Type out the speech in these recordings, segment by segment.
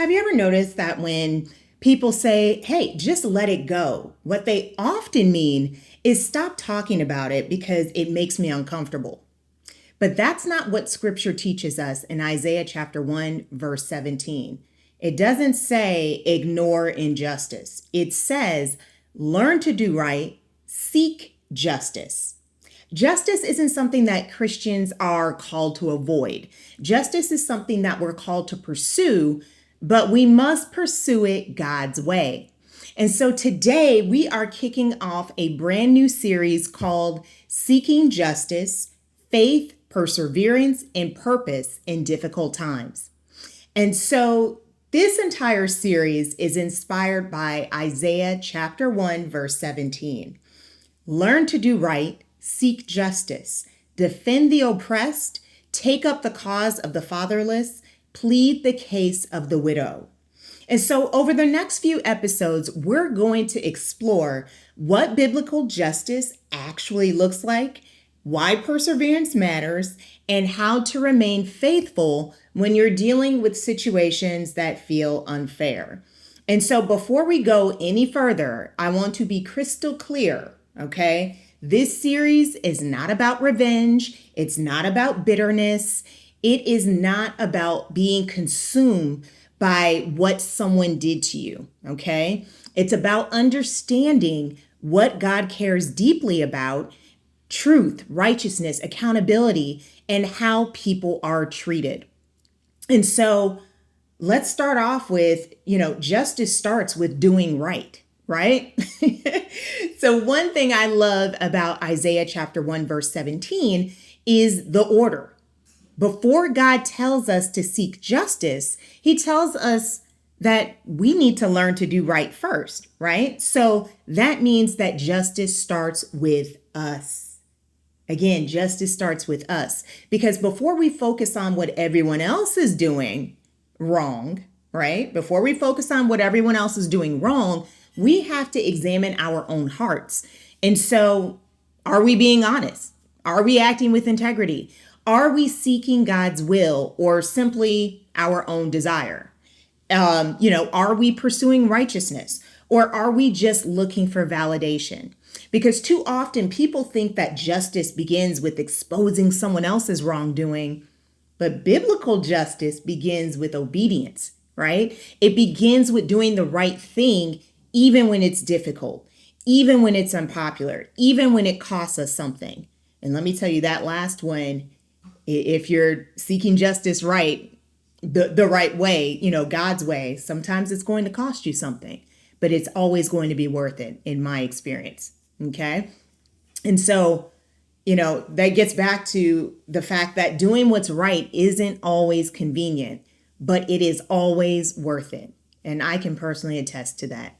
Have you ever noticed that when people say, hey, just let it go, what they often mean is stop talking about it because it makes me uncomfortable? But that's not what scripture teaches us in Isaiah chapter 1, verse 17. It doesn't say ignore injustice. It says learn to do right, seek justice. Justice isn't something that Christians are called to avoid. Justice is something that we're called to pursue, but we must pursue it God's way. And so today we are kicking off a brand new series called Seeking Justice, Faith, Perseverance, and Purpose in Difficult Times. And so this entire series is inspired by Isaiah chapter 1, verse 17. Learn to do right, seek justice, defend the oppressed, take up the cause of the fatherless, plead the case of the widow. And so over the next few episodes, we're going to explore what biblical justice actually looks like, why perseverance matters, and how to remain faithful when you're dealing with situations that feel unfair. And so before we go any further, I want to be crystal clear, okay? This series is not about revenge. It's not about bitterness. It is not about being consumed by what someone did to you, okay? It's about understanding what God cares deeply about, truth, righteousness, accountability, and how people are treated. And so let's start off with, justice starts with doing right, right? So one thing I love about Isaiah chapter 1, verse 17 is the order. Before God tells us to seek justice, he tells us that we need to learn to do right first, right? So that means that justice starts with us. Again, justice starts with us, because before we focus on what everyone else is doing wrong, right? Before we focus on what everyone else is doing wrong, we have to examine our own hearts. And so, are we being honest? Are we acting with integrity? Are we seeking God's will or simply our own desire? Are we pursuing righteousness, or are we just looking for validation? Because too often people think that justice begins with exposing someone else's wrongdoing, but biblical justice begins with obedience, right? It begins with doing the right thing, even when it's difficult, even when it's unpopular, even when it costs us something. And let me tell you, that last one, if you're seeking justice the right way, God's way, sometimes it's going to cost you something, but it's always going to be worth it in my experience. Okay. And so, that gets back to the fact that doing what's right isn't always convenient, but it is always worth it. And I can personally attest to that.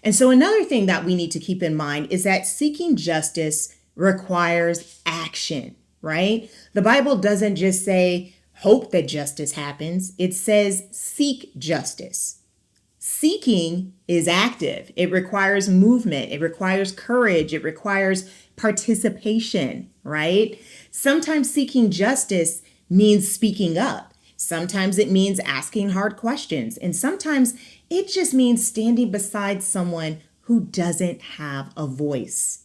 And so another thing that we need to keep in mind is that seeking justice requires action, right? The Bible doesn't just say, hope that justice happens. It says, seek justice. Seeking is active. It requires movement. It requires courage. It requires participation, right? Sometimes seeking justice means speaking up. Sometimes it means asking hard questions. And sometimes it just means standing beside someone who doesn't have a voice.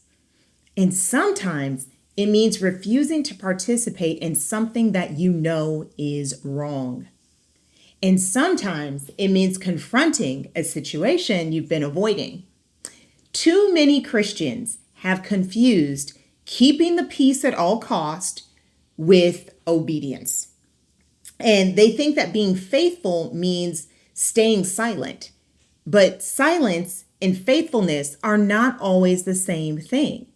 And sometimes it means refusing to participate in something that you know is wrong. And sometimes it means confronting a situation you've been avoiding. Too many Christians have confused keeping the peace at all cost with obedience. And they think that being faithful means staying silent. But silence and faithfulness are not always the same thing.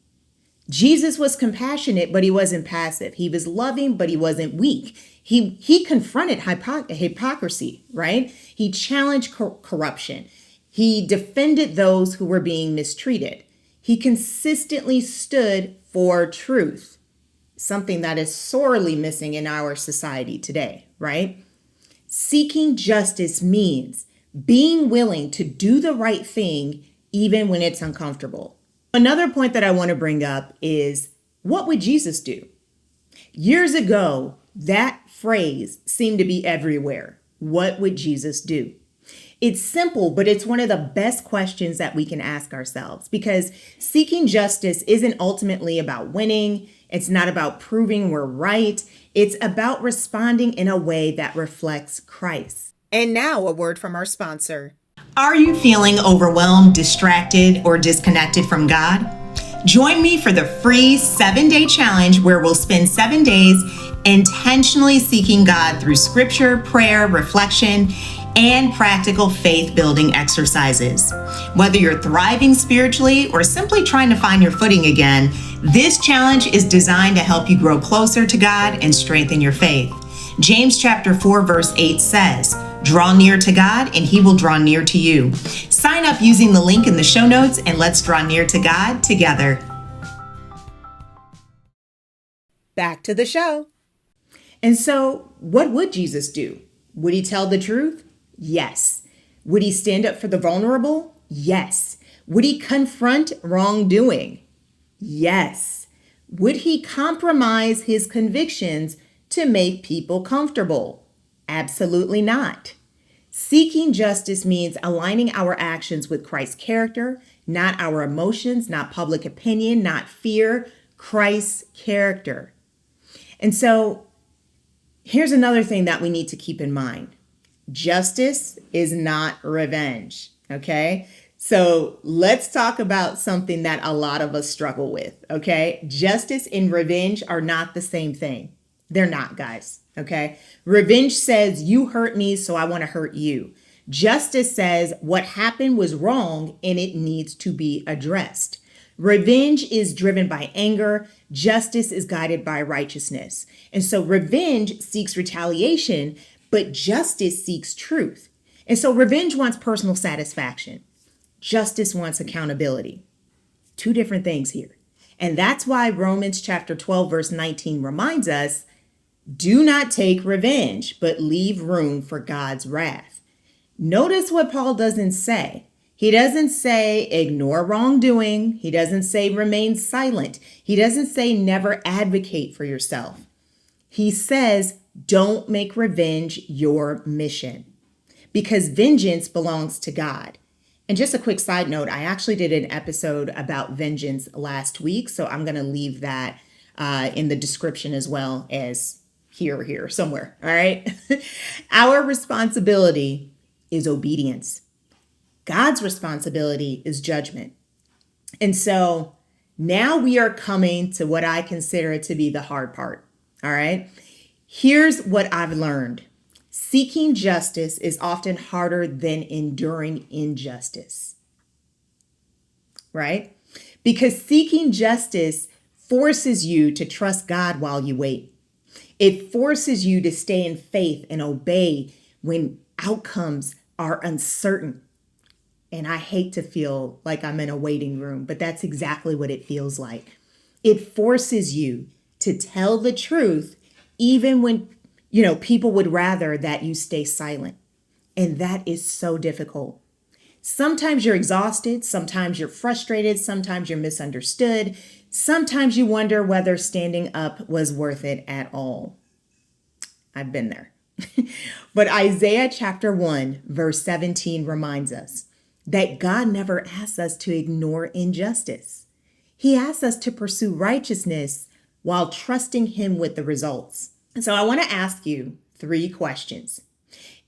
Jesus was compassionate, but he wasn't passive. He was loving, but he wasn't weak. He confronted hypocrisy, right? He challenged corruption. He defended those who were being mistreated. He consistently stood for truth, something that is sorely missing in our society today, right? Seeking justice means being willing to do the right thing even when it's uncomfortable. Another point that I want to bring up is, what would Jesus do? Years ago, that phrase seemed to be everywhere. What would Jesus do? It's simple, but it's one of the best questions that we can ask ourselves, because seeking justice isn't ultimately about winning. It's not about proving we're right. It's about responding in a way that reflects Christ. And now a word from our sponsor. Are you feeling overwhelmed, distracted, or disconnected from God? Join me for the free 7-day challenge where we'll spend 7 days intentionally seeking God through scripture, prayer, reflection, and practical faith-building exercises. Whether you're thriving spiritually or simply trying to find your footing again, this challenge is designed to help you grow closer to God and strengthen your faith. James chapter 4, verse 8 says, "Draw near to God, and he will draw near to you." Sign up using the link in the show notes, and let's draw near to God together. Back to the show. And so, what would Jesus do? Would he tell the truth? Yes. Would he stand up for the vulnerable? Yes. Would he confront wrongdoing? Yes. Would he compromise his convictions to make people comfortable? Absolutely not. Seeking justice means aligning our actions with Christ's character, not our emotions, not public opinion, not fear, Christ's character. And so here's another thing that we need to keep in mind. Justice is not revenge, okay? So let's talk about something that a lot of us struggle with, okay? Justice and revenge are not the same thing. They're not, guys, okay? Revenge says, you hurt me, so I want to hurt you. Justice says, what happened was wrong and it needs to be addressed. Revenge is driven by anger. Justice is guided by righteousness. And so revenge seeks retaliation, but justice seeks truth. And so revenge wants personal satisfaction. Justice wants accountability. Two different things here. And that's why Romans chapter 12, verse 19 reminds us, do not take revenge, but leave room for God's wrath. Notice what Paul doesn't say. He doesn't say ignore wrongdoing. He doesn't say remain silent. He doesn't say never advocate for yourself. He says don't make revenge your mission, because vengeance belongs to God. And just a quick side note, I actually did an episode about vengeance last week, so I'm going to leave that in the description as well as here somewhere. All right. Our responsibility is obedience. God's responsibility is judgment. And so now we are coming to what I consider to be the hard part. All right. Here's what I've learned. Seeking justice is often harder than enduring injustice. Right? Because seeking justice forces you to trust God while you wait. It forces you to stay in faith and obey when outcomes are uncertain. And I hate to feel like I'm in a waiting room, but that's exactly what it feels like. It forces you to tell the truth, even when, people would rather that you stay silent. And that is so difficult. Sometimes you're exhausted. Sometimes you're frustrated. Sometimes you're misunderstood. Sometimes you wonder whether standing up was worth it at all. I've been there. But Isaiah chapter 1, verse 17 reminds us that God never asks us to ignore injustice. He asks us to pursue righteousness while trusting him with the results. And so I want to ask you 3 questions.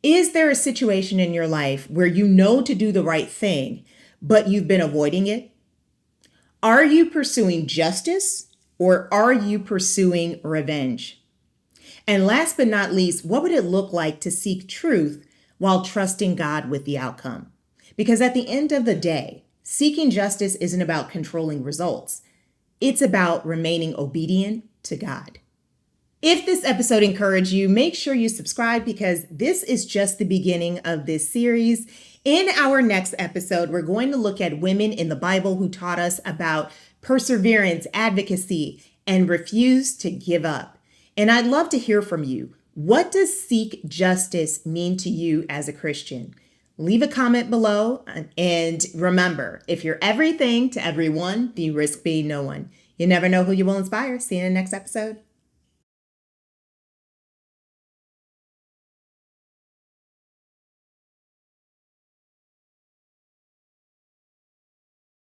Is there a situation in your life where you know to do the right thing, but you've been avoiding it? Are you pursuing justice, or are you pursuing revenge? And last but not least, what would it look like to seek truth while trusting God with the outcome? Because at the end of the day, seeking justice isn't about controlling results. It's about remaining obedient to God. If this episode encouraged you, make sure you subscribe, because this is just the beginning of this series. In our next episode, we're going to look at women in the Bible who taught us about perseverance, advocacy, and refuse to give up. And I'd love to hear from you. What does seek justice mean to you as a Christian? Leave a comment below. And remember, if you're everything to everyone, you risk being no one. You never know who you will inspire. See you in the next episode.